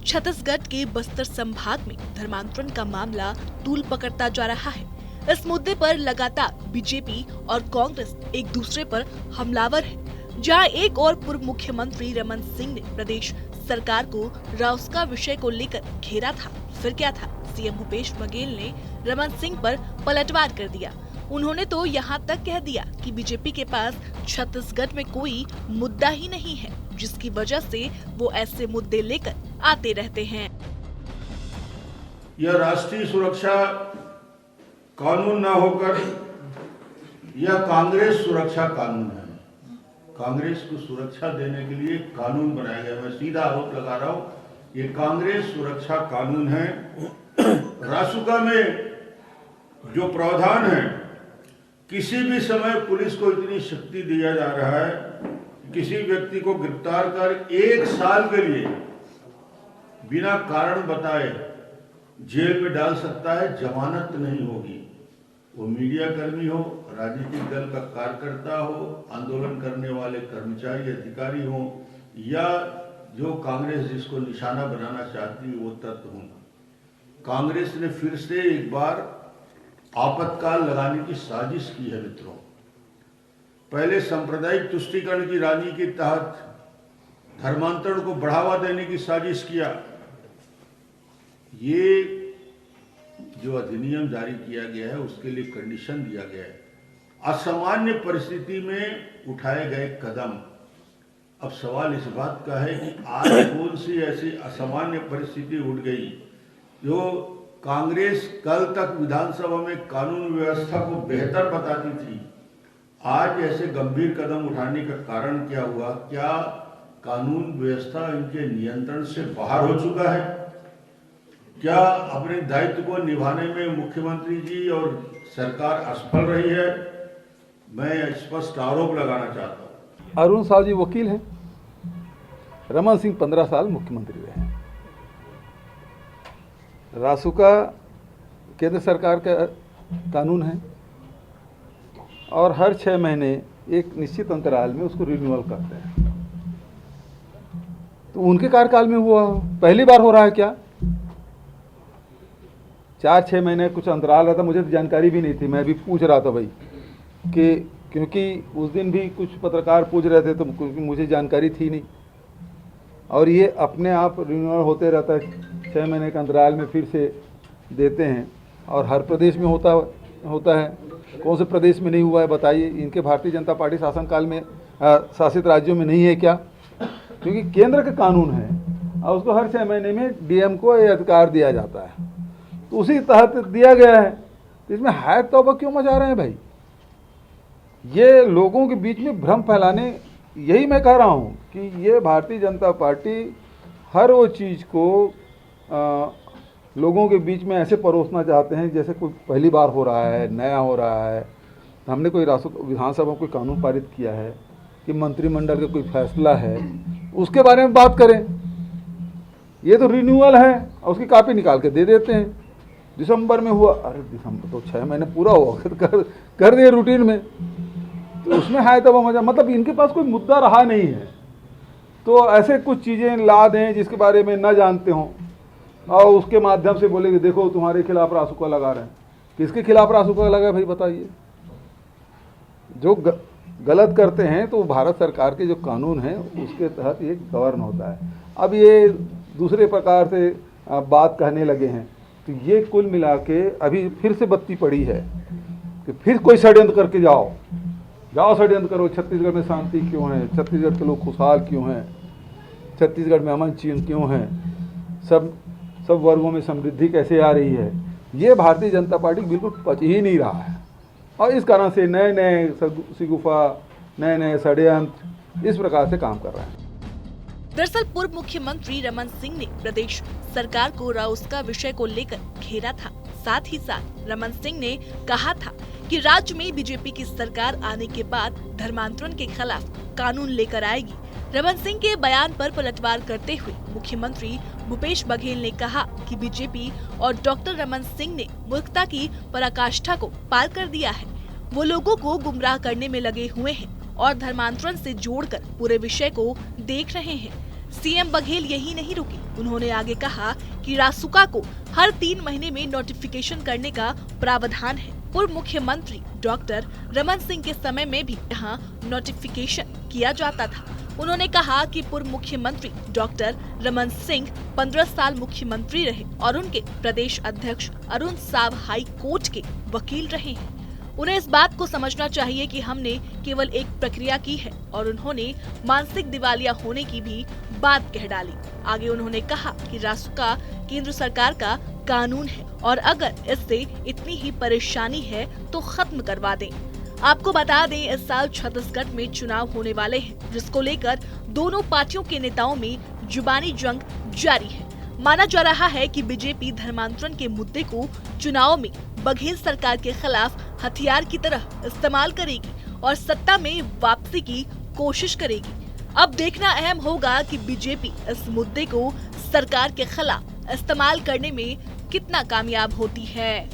छत्तीसगढ़ के बस्तर संभाग में धर्मांतरण का मामला तूल पकड़ता जा रहा है। इस मुद्दे पर लगातार बीजेपी और कांग्रेस एक दूसरे पर हमलावर है। जहां एक और पूर्व मुख्यमंत्री रमन सिंह ने प्रदेश सरकार को राउस्का विषय को लेकर घेरा था। फिर क्या था, सीएम भूपेश बघेल ने रमन सिंह पर पलटवार कर दिया। उन्होंने तो यहाँ तक कह दिया कि बीजेपी के पास छत्तीसगढ़ में कोई मुद्दा ही नहीं है, जिसकी वजह से वो ऐसे मुद्दे लेकर आते रहते हैं। यह राष्ट्रीय सुरक्षा कानून न होकर यह कांग्रेस सुरक्षा कानून है। कांग्रेस को सुरक्षा देने के लिए कानून बनाया गया। मैं सीधा आरोप लगा रहा हूँ, ये कांग्रेस सुरक्षा कानून है। रासुका में जो प्रावधान है, किसी भी समय पुलिस को इतनी शक्ति दिया जा रहा है, किसी व्यक्ति को गिरफ्तार कर 1 साल के लिए बिना कारण बताए जेल में डाल सकता है, जमानत नहीं होगी। वो मीडिया कर्मी हो, राजनीतिक दल का कार्यकर्ता हो, आंदोलन करने वाले कर्मचारी अधिकारी हो, या जो कांग्रेस जिसको निशाना बनाना चाहती है वो तत्व हो। कांग्रेस ने फिर से एक बार आपातकाल लगाने की साजिश की है। मित्रों, पहले सांप्रदायिक तुष्टीकरण की रानी के तहत धर्मांतरण को बढ़ावा देने की साजिश किया। ये जो अधिनियम जारी किया गया है उसके लिए कंडीशन दिया गया है, असामान्य परिस्थिति में उठाए गए कदम। अब सवाल इस बात का है कि आज कौन सी ऐसी असामान्य परिस्थिति उठ गई जो कांग्रेस कल तक विधानसभा में कानून व्यवस्था को बेहतर बताती थी, आज ऐसे गंभीर कदम उठाने का कारण क्या हुआ? क्या कानून व्यवस्था इनके नियंत्रण से बाहर हो चुका है? क्या अपने दायित्व को निभाने में मुख्यमंत्री जी और सरकार असफल रही है? मैं स्पष्ट आरोप लगाना चाहता हूँ। अरुण साहु जी वकील हैं, रमन सिंह 15 साल मुख्यमंत्री रहे हैं। रासुका केंद्र सरकार का कानून है और हर 6 महीने एक निश्चित अंतराल में उसको रिन्यूअल करते हैं। तो उनके कार्यकाल में हुआ, पहली बार हो रहा है क्या? 4-6 महीने कुछ अंतराल रहता, मुझे जानकारी भी नहीं थी। मैं भी पूछ रहा था भाई कि क्योंकि उस दिन भी कुछ पत्रकार पूछ रहे थे, तो क्योंकि मुझे जानकारी थी नहीं। और ये अपने आप रिन्यूअल होते रहता है, 6 महीने के अंतराल में फिर से देते हैं। और हर प्रदेश में होता है। कौन से प्रदेश में नहीं हुआ है बताइए? इनके भारतीय जनता पार्टी शासनकाल में शासित राज्यों में नहीं है क्या? क्योंकि केंद्र का कानून है और उसको हर 6 महीने में डीएम को ये अधिकार दिया जाता है, तो उसी तहत दिया गया है। तो इसमें है तौबा क्यों मचा रहे हैं भाई? ये लोगों के बीच में भ्रम फैलाने, यही मैं कह रहा हूँ कि ये भारतीय जनता पार्टी हर वो चीज़ को लोगों के बीच में ऐसे परोसना चाहते हैं जैसे कोई पहली बार हो रहा है, नया हो रहा है। हमने कोई विधानसभा में कोई कानून पारित किया है कि मंत्रिमंडल का कोई फैसला है, उसके बारे में बात करें। ये तो रिन्यूअल है और उसकी कॉपी निकाल के दे देते हैं। दिसंबर में हुआ, अरे दिसंबर तो 6 महीने पूरा हुआ, कर दिए रूटीन में। तो उसमें है तब मजा, मतलब इनके पास कोई मुद्दा रहा नहीं है, तो ऐसे कुछ चीज़ें ला दें जिसके बारे में न जानते हों और उसके माध्यम से बोले कि देखो तुम्हारे खिलाफ रासुका लगा रहे हैं। किसके खिलाफ रासुका लगा है भाई बताइए? जो गलत करते हैं तो भारत सरकार के जो कानून हैं उसके तहत ये गवर्न होता है। अब ये दूसरे प्रकार से बात कहने लगे हैं, तो ये कुल मिला के अभी फिर से बत्ती पड़ी है कि फिर कोई षड्यंत्र करके जाओ षड्यंत्र करो। छत्तीसगढ़ में शांति क्यों है? छत्तीसगढ़ के लोग खुशहाल क्यों हैं? छत्तीसगढ़ में अमन चैन क्यों है? सब वर्गों में समृद्धि कैसे आ रही है? ये भारतीय जनता पार्टी बिल्कुल पच ही नहीं रहा है और इस कारण से नए नए शिगुफा, नए नए षड्यंत्र इस प्रकार से काम कर रहे हैं। दरअसल पूर्व मुख्यमंत्री रमन सिंह ने प्रदेश सरकार को राउस्का विषय को लेकर घेरा था। साथ ही साथ रमन सिंह ने कहा था कि राज्य में बीजेपी की सरकार आने के बाद धर्मांतरण के खिलाफ कानून लेकर आएगी। रमन सिंह के बयान पर पलटवार करते हुए मुख्यमंत्री भूपेश बघेल ने कहा कि बीजेपी और डॉक्टर रमन सिंह ने मूर्खता की पराकाष्ठा को पार कर दिया है। वो लोगों को गुमराह करने में लगे हुए हैं और धर्मांतरण से जोड़कर पूरे विषय को देख रहे हैं। सीएम बघेल यही नहीं रुके, उन्होंने आगे कहा कि रासुका को हर 3 महीने में नोटिफिकेशन करने का प्रावधान है। पूर्व मुख्यमंत्री डॉक्टर रमन सिंह के समय में भी यहाँ नोटिफिकेशन किया जाता था। उन्होंने कहा कि पूर्व मुख्यमंत्री डॉक्टर रमन सिंह 15 साल मुख्यमंत्री रहे और उनके प्रदेश अध्यक्ष अरुण साव हाई कोर्ट के वकील रहे हैं। उन्हें इस बात को समझना चाहिए कि हमने केवल एक प्रक्रिया की है और उन्होंने मानसिक दिवालिया होने की भी बात कह डाली। आगे उन्होंने कहा कि रासुका केंद्र सरकार का कानून है और अगर इससे इतनी ही परेशानी है तो खत्म करवा दें। आपको बता दें, इस साल छत्तीसगढ़ में चुनाव होने वाले हैं, जिसको लेकर दोनों पार्टियों के नेताओं में जुबानी जंग जारी है। माना जा रहा है कि बीजेपी धर्मांतरण के मुद्दे को चुनाव में बघेल सरकार के खिलाफ हथियार की तरह इस्तेमाल करेगी और सत्ता में वापसी की कोशिश करेगी। अब देखना अहम होगा कि बीजेपी इस मुद्दे को सरकार के खिलाफ इस्तेमाल करने में कितना कामयाब होती है।